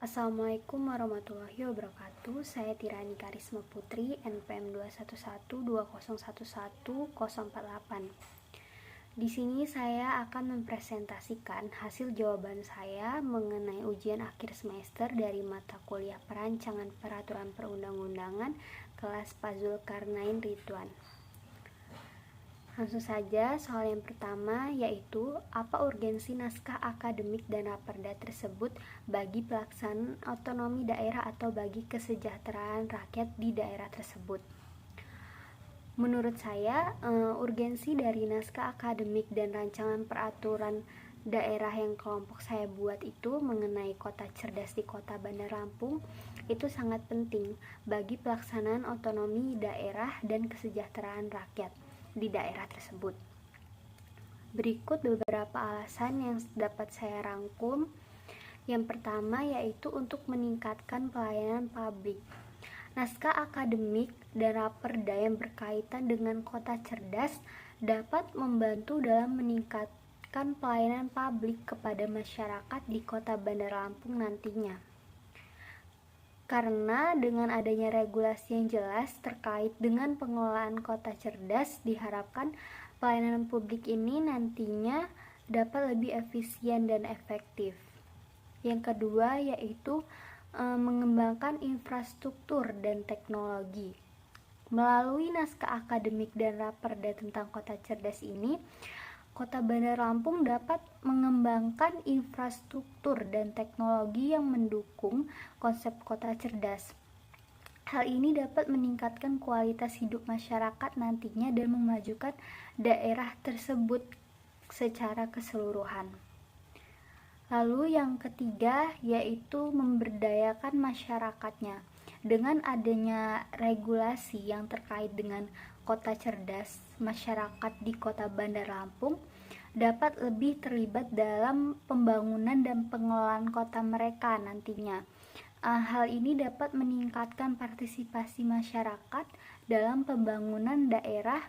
Assalamualaikum warahmatullahi wabarakatuh. Saya Tirani Karisma Putri, NPM 21120110048. Di sini saya akan mempresentasikan hasil jawaban saya mengenai ujian akhir semester dari mata kuliah Perancangan Peraturan Perundang-undangan kelas Pak Zulkarnain Ridwan. Langsung saja, soal yang pertama yaitu apa urgensi naskah akademik dan raperda tersebut bagi pelaksanaan otonomi daerah atau bagi kesejahteraan rakyat di daerah tersebut. Menurut saya, urgensi dari naskah akademik dan rancangan peraturan daerah yang kelompok saya buat itu mengenai kota cerdas di Kota Bandar Lampung itu sangat penting bagi pelaksanaan otonomi daerah dan kesejahteraan rakyat di daerah tersebut. Berikut beberapa alasan yang dapat saya rangkum. Yang pertama yaitu untuk meningkatkan pelayanan publik. Naskah akademik dan raperda yang berkaitan dengan kota cerdas dapat membantu dalam meningkatkan pelayanan publik kepada masyarakat di Kota Bandar Lampung nantinya. Karena dengan adanya regulasi yang jelas terkait dengan pengelolaan kota cerdas, diharapkan pelayanan publik ini nantinya dapat lebih efisien dan efektif. Yang kedua yaitu mengembangkan infrastruktur dan teknologi. Melalui naskah akademik dan raperda tentang kota cerdas ini, Kota Bandar Lampung dapat mengembangkan infrastruktur dan teknologi yang mendukung konsep kota cerdas. Hal ini dapat meningkatkan kualitas hidup masyarakat nantinya dan memajukan daerah tersebut secara keseluruhan. Lalu yang ketiga yaitu memberdayakan masyarakatnya. Dengan adanya regulasi yang terkait dengan kota cerdas, masyarakat di Kota Bandar Lampung dapat lebih terlibat dalam pembangunan dan pengelolaan kota mereka nantinya. Hal ini dapat meningkatkan partisipasi masyarakat dalam pembangunan daerah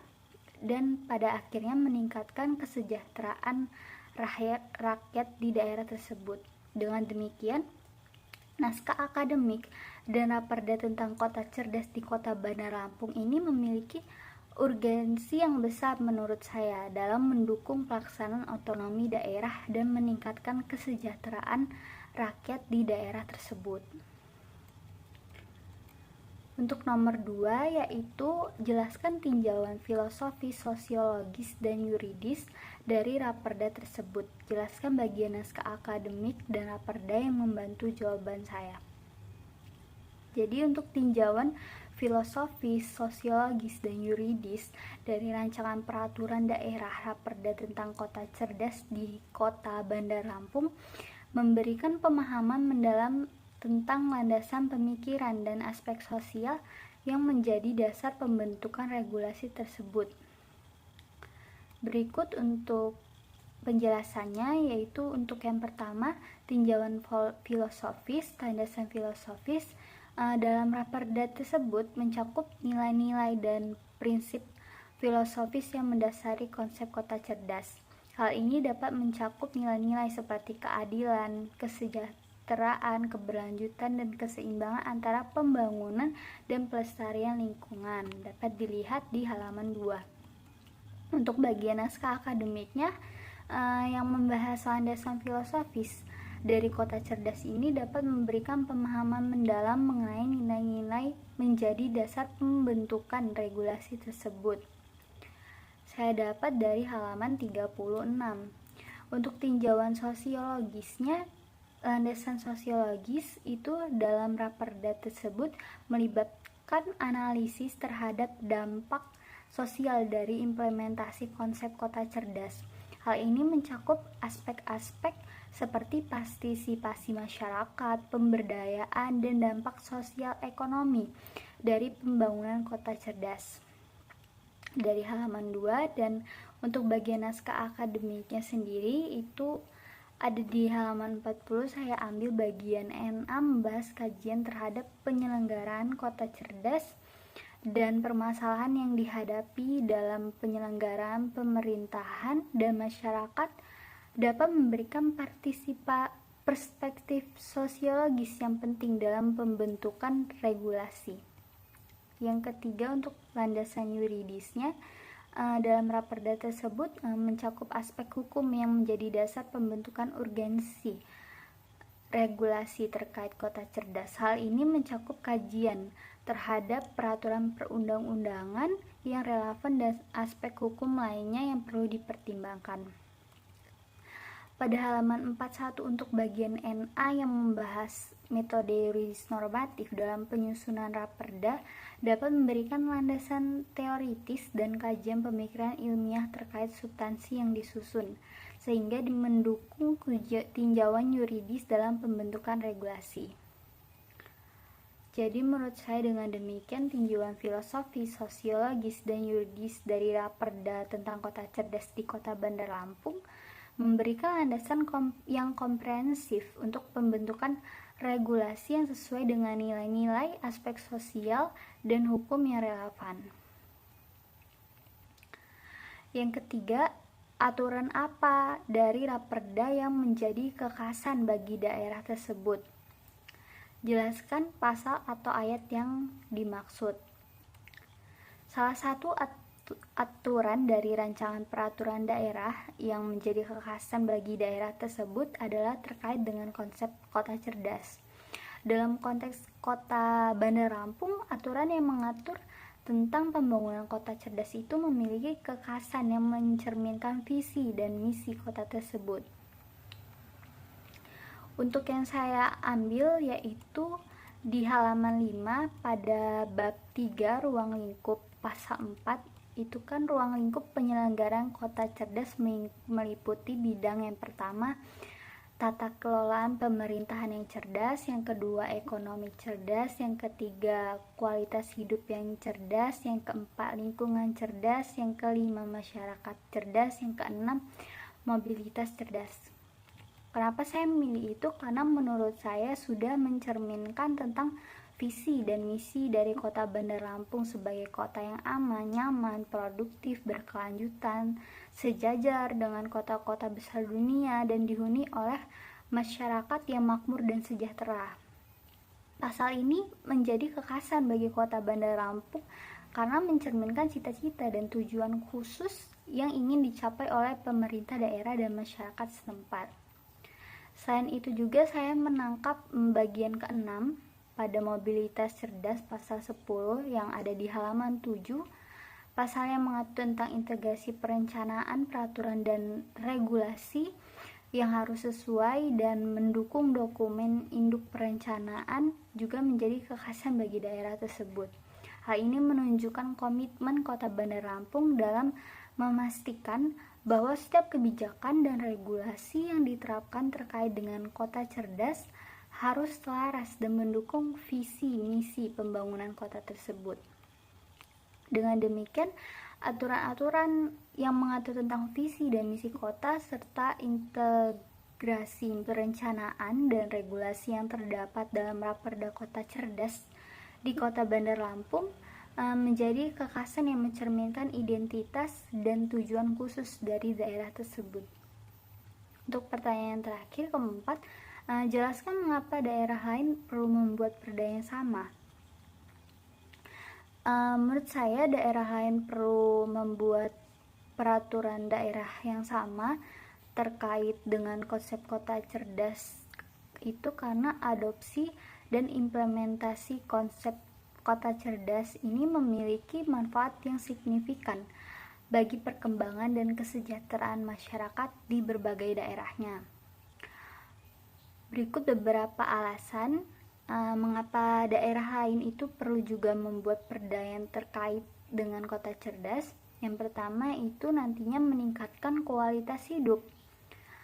dan pada akhirnya meningkatkan kesejahteraan rakyat di daerah tersebut. Dengan demikian, naskah akademik dan raperda tentang kota cerdas di Kota Bandar Lampung ini memiliki urgensi yang besar menurut saya dalam mendukung pelaksanaan otonomi daerah dan meningkatkan kesejahteraan rakyat di daerah tersebut. Untuk nomor 2 yaitu jelaskan tinjauan filosofis, sosiologis, dan yuridis dari raperda tersebut. Jelaskan bagian naskah akademik dan raperda yang membantu jawaban saya. Jadi untuk tinjauan filosofis, sosiologis, dan yuridis dari rancangan peraturan daerah raperda tentang kota cerdas di Kota Bandar Lampung memberikan pemahaman mendalam tentang landasan pemikiran dan aspek sosial yang menjadi dasar pembentukan regulasi tersebut. Berikut untuk penjelasannya yaitu untuk yang pertama, tinjauan filosofis, landasan filosofis dalam raperda tersebut mencakup nilai-nilai dan prinsip filosofis yang mendasari konsep kota cerdas. Hal ini dapat mencakup nilai-nilai seperti keadilan, kesejahteraan, keberlanjutan, dan keseimbangan antara pembangunan dan pelestarian lingkungan. Dapat dilihat di halaman 2. Untuk bagian naskah akademiknya yang membahas landasan filosofis dari kota cerdas ini dapat memberikan pemahaman mendalam mengenai nilai-nilai menjadi dasar pembentukan regulasi tersebut. Saya dapat dari halaman 36. Untuk tinjauan sosiologisnya, landasan sosiologis itu dalam raperda tersebut melibatkan analisis terhadap dampak sosial dari implementasi konsep kota cerdas. Hal ini mencakup aspek-aspek seperti partisipasi masyarakat, pemberdayaan, dan dampak sosial ekonomi dari pembangunan kota cerdas. Dari halaman 2 dan untuk bagian naskah akademiknya sendiri itu ada di halaman 40. Saya ambil bagian N6 membahas kajian terhadap penyelenggaraan kota cerdas dan permasalahan yang dihadapi dalam penyelenggaraan pemerintahan dan masyarakat dapat memberikan perspektif sosiologis yang penting dalam pembentukan regulasi. Yang ketiga, untuk landasan yuridisnya, dalam raperda tersebut mencakup aspek hukum yang menjadi dasar pembentukan urgensi regulasi terkait kota cerdas. Hal ini mencakup kajian terhadap peraturan perundang-undangan yang relevan dan aspek hukum lainnya yang perlu dipertimbangkan. Pada halaman 41 untuk bagian NA yang membahas metode yuridis normatif dalam penyusunan raperda dapat memberikan landasan teoritis dan kajian pemikiran ilmiah terkait substansi yang disusun, sehingga mendukung tinjauan yuridis dalam pembentukan regulasi. Jadi menurut saya dengan demikian tinjauan filosofis, sosiologis, dan yuridis dari raperda tentang kota cerdas di Kota Bandar Lampung memberikan landasan yang komprehensif untuk pembentukan regulasi yang sesuai dengan nilai-nilai, aspek sosial, dan hukum yang relevan. Yang ketiga, aturan apa dari raperda yang menjadi kekhasan bagi daerah tersebut? Jelaskan pasal atau ayat yang dimaksud. Salah satu aturan dari rancangan peraturan daerah yang menjadi kekhasan bagi daerah tersebut adalah terkait dengan konsep kota cerdas. Dalam konteks Kota Bandar Lampung, aturan yang mengatur tentang pembangunan kota cerdas itu memiliki kekhasan yang mencerminkan visi dan misi kota tersebut. Untuk yang saya ambil yaitu di halaman 5 pada bab 3 ruang lingkup pasal 4, itu kan ruang lingkup penyelenggaraan kota cerdas meliputi bidang yang pertama tata kelolaan pemerintahan yang cerdas, yang kedua ekonomi cerdas, yang ketiga kualitas hidup yang cerdas, yang keempat lingkungan cerdas, yang kelima masyarakat cerdas, yang keenam mobilitas cerdas. Kenapa saya memilih itu? Karena menurut saya sudah mencerminkan tentang visi dan misi dari Kota Bandar Lampung sebagai kota yang aman, nyaman, produktif, berkelanjutan, sejajar dengan kota-kota besar dunia dan dihuni oleh masyarakat yang makmur dan sejahtera. Pasal ini menjadi kekhasan bagi Kota Bandar Lampung karena mencerminkan cita-cita dan tujuan khusus yang ingin dicapai oleh pemerintah daerah dan masyarakat setempat. Selain itu juga saya menangkap bagian ke-6 pada mobilitas cerdas pasal 10 yang ada di halaman 7, pasal yang mengatur tentang integrasi perencanaan, peraturan, dan regulasi yang harus sesuai dan mendukung dokumen induk perencanaan juga menjadi kekhasan bagi daerah tersebut. Hal ini menunjukkan komitmen Kota Bandar Lampung dalam memastikan bahwa setiap kebijakan dan regulasi yang diterapkan terkait dengan kota cerdas harus selaras dan mendukung visi misi pembangunan kota tersebut. Dengan demikian, aturan-aturan yang mengatur tentang visi dan misi kota serta integrasi perencanaan dan regulasi yang terdapat dalam Raperda Kota Cerdas di Kota Bandar Lampung menjadi kekhasan yang mencerminkan identitas dan tujuan khusus dari daerah tersebut. Untuk pertanyaan terakhir, keempat, jelaskan mengapa daerah lain perlu membuat perda yang sama. Menurut saya daerah lain perlu membuat peraturan daerah yang sama terkait dengan konsep kota cerdas itu karena adopsi dan implementasi konsep kota cerdas ini memiliki manfaat yang signifikan bagi perkembangan dan kesejahteraan masyarakat di berbagai daerahnya. Berikut beberapa alasan mengapa daerah lain itu perlu juga membuat perda yang terkait dengan kota cerdas. Yang pertama itu nantinya meningkatkan kualitas hidup.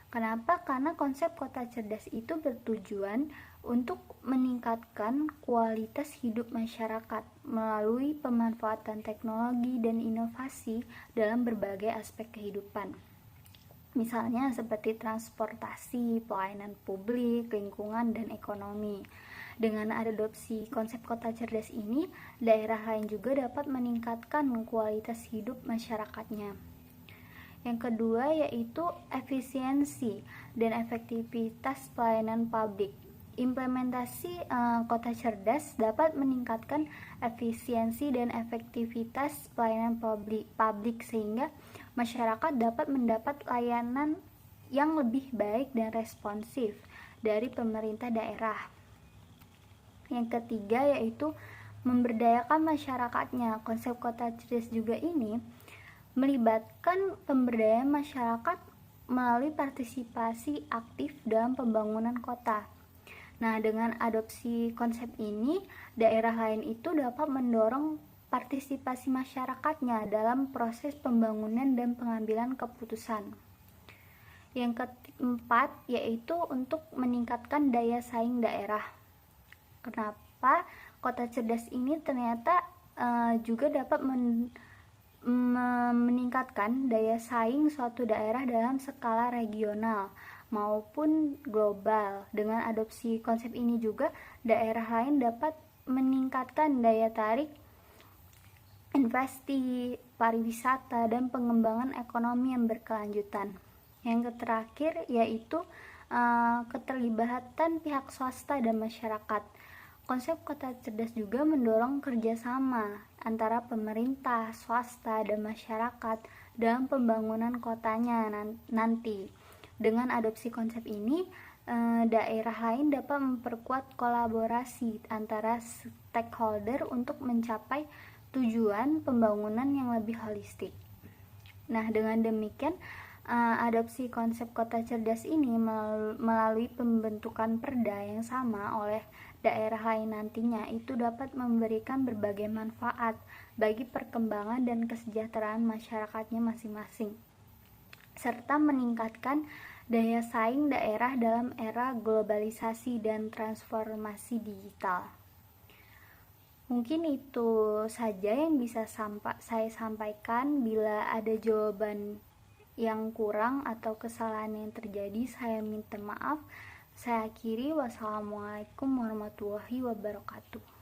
Kenapa? Karena konsep kota cerdas itu bertujuan untuk meningkatkan kualitas hidup masyarakat melalui pemanfaatan teknologi dan inovasi dalam berbagai aspek kehidupan. Misalnya seperti transportasi, pelayanan publik, lingkungan, dan ekonomi. Dengan adopsi konsep kota cerdas ini, daerah lain juga dapat meningkatkan kualitas hidup masyarakatnya. Yang kedua yaitu efisiensi dan efektivitas pelayanan publik. Implementasi kota cerdas dapat meningkatkan efisiensi dan efektivitas pelayanan publik sehingga masyarakat dapat mendapat layanan yang lebih baik dan responsif dari pemerintah daerah. Yang ketiga yaitu memberdayakan masyarakatnya. Konsep kota cerdas juga ini melibatkan pemberdayaan masyarakat melalui partisipasi aktif dalam pembangunan kota. Nah, dengan adopsi konsep ini, daerah lain itu dapat mendorong partisipasi masyarakatnya dalam proses pembangunan dan pengambilan keputusan. Yang keempat yaitu untuk meningkatkan daya saing daerah. Kenapa kota cerdas ini ternyata juga dapat meningkatkan daya saing suatu daerah dalam skala regional maupun global. Dengan adopsi konsep ini juga daerah lain dapat meningkatkan daya tarik investasi, pariwisata, dan pengembangan ekonomi yang berkelanjutan. Yang terakhir yaitu keterlibatan pihak swasta dan masyarakat. Konsep kota cerdas juga mendorong kerjasama antara pemerintah, swasta, dan masyarakat dalam pembangunan kotanya nanti. Dengan adopsi konsep ini, daerah lain dapat memperkuat kolaborasi antara stakeholder untuk mencapai tujuan pembangunan yang lebih holistik. Nah, dengan demikian, adopsi konsep kota cerdas ini melalui pembentukan perda yang sama oleh daerah lain nantinya itu dapat memberikan berbagai manfaat bagi perkembangan dan kesejahteraan masyarakatnya masing-masing, serta meningkatkan daya saing daerah dalam era globalisasi dan transformasi digital. Mungkin itu saja yang bisa saya sampaikan. Bila ada jawaban yang kurang atau kesalahan yang terjadi, saya minta maaf. Saya akhiri. Wassalamualaikum warahmatullahi wabarakatuh.